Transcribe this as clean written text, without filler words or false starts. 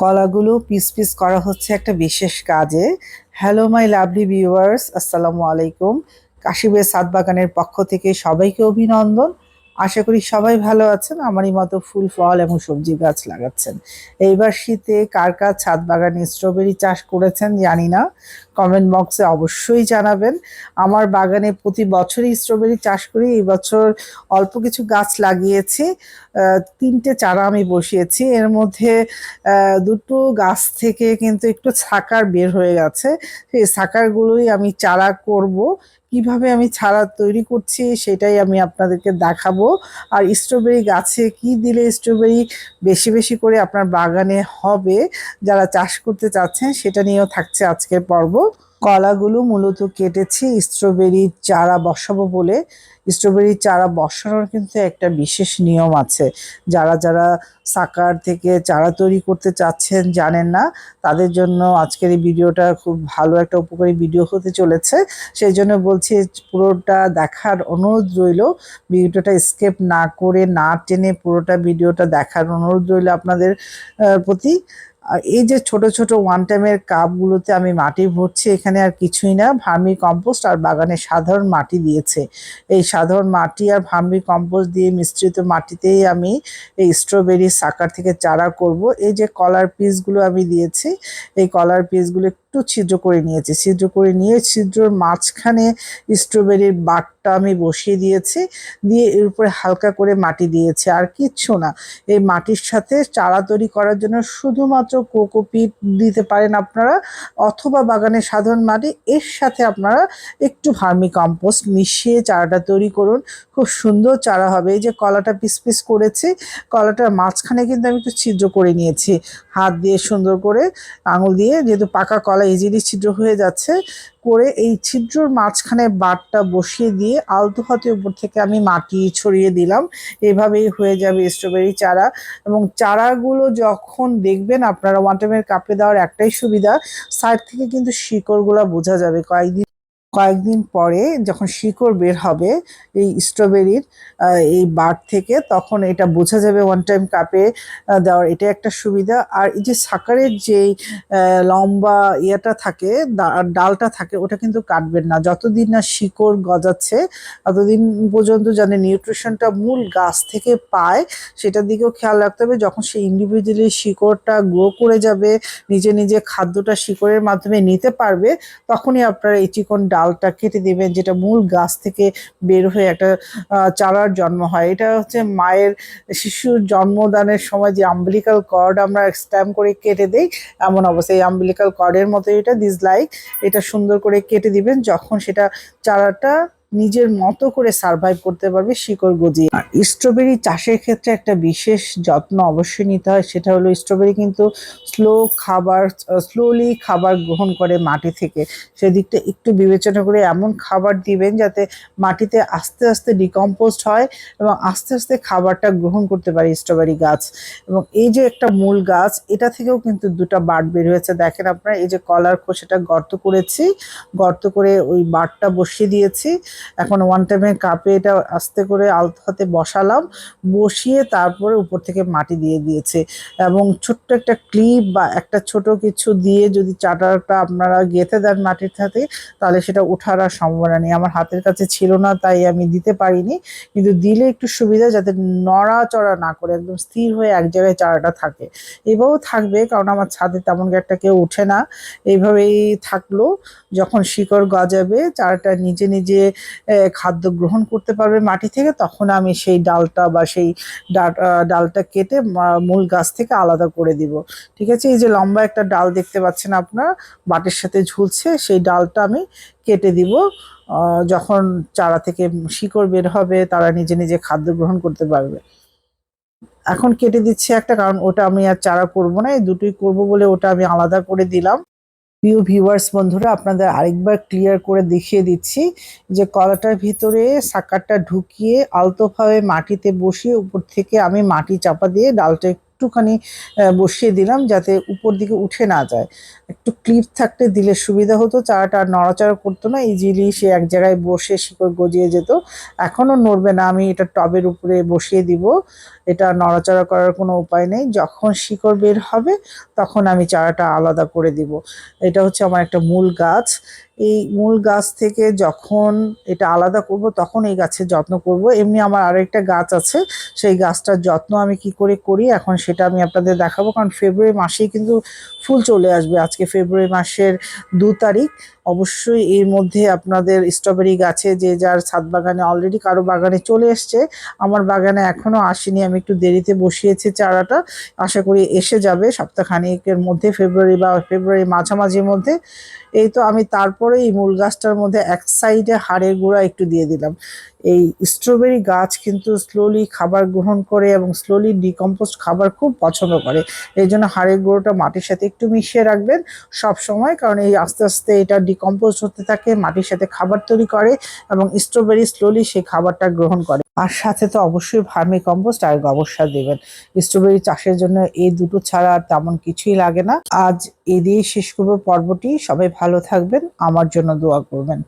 কলাগুলো piece piece করা হচ্ছে একটা বিশেষ কাজে। হ্যালো মাই লাভলি ভিউয়ার্স, আসসালামু আলাইকুম। কাশিবের ছাদ বাগানের পক্ষ থেকে সবাইকে অভিনন্দন। আশা করি সবাই ভালো আছেন, আমারই মতো ফুল ফল এবং সবজি গাছ লাগাচ্ছেন। এইবার শীতে কার কার ছাদ বাগানে স্ট্রবেরি চাষ করেছেন জানি না, কমেন্ট বক্সে অবশ্যই জানাবেন। আমার বাগানে প্রতি বছরই স্ট্রবেরি চাষ করি। এই বছর অল্প কিছু গাছ লাগিয়েছি, তিনটে চারা আমি বসিয়েছি। এর মধ্যে দুটো গাছ থেকে কিন্তু একটু ছাকার বের হয়ে গেছে। সেই ছাকারগুলোই আমি চারা করব। কিভাবে আমি চারা তৈরি করছি সেটাই আমি আপনাদেরকে দেখাবো। আর স্ট্রবেরি গাছে কি দিলে স্ট্রবেরি বেশি বেশি করে আপনার বাগানে হবে, যারা চাষ করতে চাচ্ছেন সেটা নিয়েও থাকছে আজকের পর্ব। কলাগুলো মূলত কেটেছি স্ট্রবেরি চারা বসাবো বলে। স্ট্রবেরি চারা বসানোর কিন্তু একটা বিশেষ নিয়ম আছে। যারা যারা সাকার থেকে চারা তৈরি করতে চাচ্ছেন জানেন না, তাদের জন্য আজকের এই ভিডিওটা খুব ভালো একটা উপকারী ভিডিও হতে চলেছে। সেই জন্য বলছি পুরোটা দেখার অনুরোধ রইল। ভিডিওটা স্কিপ না করে না টেনে পুরোটা ভিডিওটা দেখার অনুরোধ রইল আপনাদের প্রতি। আর এই যে ছোট ছোট ওয়ান টাইমের কাপগুলোতে আমি মাটি ভরছি, এখানে আর কিছুই না, ভার্মি কম্পোস্ট আর বাগানে সাধারণ মাটি দিয়েছে। এই সাধারণ মাটি আর ভার্মি কম্পোস্ট দিয়ে মিশ্রিত মাটিতেই আমি এই স্ট্রবেরি সাকার থেকে চারা করব। এই যে কলার পিসগুলো আমি দিয়েছি, এই কলার পিসগুলো একটু ছিদ্র করে নিয়েছি। ছিদ্র করে নিয়ে ছিদ্রর মাঝখানে স্ট্রবেরির বাটটা আমি বসিয়ে দিয়েছি, দিয়ে এর উপরে হালকা করে মাটি দিয়েছি, আর কিচ্ছু না। এই মাটির সাথে চারা তৈরি করার জন্য শুধুমাত্র কোকোপিট দিতে পারেন আপনারা, অথবা বাগানের সাধারণ মাটি, এর সাথে আপনারা একটু ভার্মি কম্পোস্ট মিশিয়ে চারাটা তৈরি করুন। খুব সুন্দর চারা হবে। এই যে কলাটা পিস পিস করেছি, কলাটার মাঝখানে কিন্তু আমি একটু ছিদ্র করে নিয়েছি হাত দিয়ে, সুন্দর করে আঙুল দিয়ে, যেহেতু পাকা কলা ইজিলি ছিদ্র হয়ে যাচ্ছে, করে এই ছিদ্রর মাঝখানে বাটটা বসিয়ে দিয়ে আলতো হাতে উপর থেকে আমি মাটি ছড়িয়ে দিলাম। এভাবেই হয়ে যাবে স্ট্রবেরি চারা। এবং চারাগুলো যখন দেখবেন আপনারা, ওয়ান টাইমের কাপে দেওয়ার একটাই সুবিধা, সাইড থেকে কিন্তু শিকড়গুলো বোঝা যাবে কয়েকদিন পরে যখন শিকড় বের হবে এই স্ট্রবেরির এই বাড থেকে, তখন এটা বোঝা যাবে ওয়ান টাইম কাপে দেওয়ার। এটা একটা সুবিধা। আর এই যে সাকারের যেই লম্বা ইয়েটা থাকে, ডালটা থাকে, ওটা কিন্তু কাটবেন না। যতদিন না শিকড় গজাচ্ছে ততদিন পর্যন্ত যেন নিউট্রিশনটা মূল গাছ থেকে পায়, সেটার দিকেও খেয়াল রাখতে হবে। যখন সেই ইন্ডিভিজুয়ালি শিকড়টা গ্রো করে যাবে, নিজে নিজে খাদ্যটা শিকড়ের মাধ্যমে নিতে পারবে, তখনই আপনারা এই চিকন ডালটা কেটে দেবেন, যেটা মূল গাছ থেকে বের হয়ে একটা চারার জন্ম হয়। এটা হচ্ছে মায়ের শিশুর জন্মদানের সময় যে আম্বিলিকাল কর্ড আমরা স্ট্যাম্প করে কেটে দেই, এমন অবস্থায় এই আম্বিলিকাল কর্ডের মতো এটা দিস লাইক। এটা সুন্দর করে কেটে দিবেন, যখন সেটা চারাটা নিজের মতো করে সার্ভাইভ করতে পারবে শিকড় গজিয়ে। আর স্ট্রবেরি চাষের ক্ষেত্রে একটা বিশেষ যত্ন অবশ্যই নিতে হয়। সেটা হলো স্ট্রবেরি কিন্তু স্লোলি খাবার গ্রহণ করে মাটি থেকে। সেদিকটা একটু বিবেচনা করে এমন খাবার দিবেন যাতে মাটিতে আস্তে আস্তে ডিকম্পোস্ট হয় এবং আস্তে আস্তে খাবারটা গ্রহণ করতে পারে স্ট্রবেরি গাছ। এবং এই যে একটা মূল গাছ, এটা থেকেও কিন্তু দুটো বাট বের হয়েছে। দেখেন আপনারা, এই যে কলার খোসাটা গর্ত করেছি, গর্ত করে ওই বাটটা বসিয়ে দিয়েছি। এখন ওয়ান টাইমের কাপে এটা আস্তে করে আলতো হাতে বসালাম, বসিয়ে তারপরে উপর থেকে মাটি দিয়ে দিয়েছে। এবং ছোট্ট একটা ক্লিপ বা একটা ছোট কিছু দিয়ে যদি চাটাটা আপনারা গেঁথে দেন মাটির সাথে, তাহলে সেটা ওঠার আর সম্ভাবনা নেই। আমার হাতের কাছে ছিল না তাই আমি দিতে পারিনি, কিন্তু দিলে একটু সুবিধা, যাতে নড়াচড়া না করে একদম স্থির হয়ে এক জায়গায় চারাটা থাকে। এভাবেও থাকবে, কারণ আমার ছাদে তেমন একটা কেউ ওঠে না। এইভাবেই থাকলো। যখন শিকড় গজাবে, চারাটা নিজে নিজে খাদ্য গ্রহণ করতে পারবে মাটি থেকে, তখন আমি সেই ডালটা বা সেই ডালটা কেটে মূল গাছ থেকে আলাদা করে দিব। ঠিক আছে, এই যে লম্বা একটা ডাল দেখতে পাচ্ছেন আপনার বাটের সাথে ঝুলছে, সেই ডালটা আমি কেটে দিব। যখন চারা থেকে শিকড় বের হবে, তারা নিজে নিজে খাদ্য গ্রহণ করতে পারবে। এখন কেটে দিচ্ছি একটা, কারণ ওটা আমি আর চারা করব না, এই দুটোই করব বলে ওটা আমি আলাদা করে দিলাম। প্রিয় ভিউয়ার্স বন্ধুরা, আপনাদের আরেকবার ক্লিয়ার করে দেখিয়ে দিচ্ছি যে কলাটার ভিতরে সাকারটা ঢুকিয়ে আলতোভাবে মাটিতে বসিয়ে উপর থেকে আমি মাটি চাপা দিয়ে ডালটা একটুখানি বসিয়ে দিলাম, যাতে উপর দিকে উঠে না যায়। একটু ক্লিপ থাকতে দিলে সুবিধা হতো, চারাটা আর নড়াচড়া করতো না, ইজিলি সে এক জায়গায় বসে শিকড় গজিয়ে যেত। এখনও নড়বে না, আমি এটা টবের উপরে বসিয়ে দিব। এটা নড়াচড়া করার কোনো উপায় নেই। যখন শিকড় বের হবে তখন আমি চারাটা আলাদা করে দিব। এটা হচ্ছে আমার একটা মূল গাছ। এই মূল গাছ থেকে যখন এটা আলাদা করব তখন এই গাছের যত্ন করব। এমনি আমার আরেকটা গাছ আছে, সেই গাছটার যত্ন আমি কি করে করি এখন সেটা আমি আপনাদের দেখাবো। কারণ ফেব্রুয়ারি মাসেই কিন্তু ফুল চলে আসবে। আজকে ফেব্রুয়ারি মাসের 2 তারিখ। অবশ্যই এর মধ্যে আপনাদের স্ট্রবেরি গাছে যে যার ছাদ বাগানে অলরেডি কারো বাগানে চলে এসছে, আমার বাগানে এখনো আসেনি, আমি একটু দেরিতে বসিয়েছি চারাটা। আশা করি এসে যাবে সপ্তাহখানেকের মধ্যে, ফেব্রুয়ারি বা ফেব্রুয়ারি মাঝামাঝির মধ্যে। এই তো আমি তারপরে এই মূল গাছটার মধ্যে এক সাইডে হাড়ের গুঁড়া একটু দিয়ে দিলাম। এই স্ট্রবেরি গাছ কিন্তু স্লোলি খাবার গ্রহণ করে এবং স্লোলি ডিকম্পোস্ট খাবার খুব পছন্দ করে। এই জন্য হাড়ের গুঁড়োটা মাটির সাথে একটু মিশিয়ে রাখবেন সব সময়, কারণ এই আস্তে আস্তে এটা ডিকম্পোজ হতে থাকে, মাটির সাথে খাবার তৈরি করে এবং স্ট্রবেরি স্লোলি সেই খাবারটা গ্রহণ করে। আর সাথে তো অবশ্যই ভার্মি কম্পোস্ট আর গোবর সার দেবেন। স্ট্রবেরি চাষের জন্য এই দুটো ছাড়া আর তেমন কিছুই লাগে না। আজ এই দিয়ে শেষ করবো পর্বটি। সবাই ভালো থাকবেন, আমার জন্য দোয়া করবেন।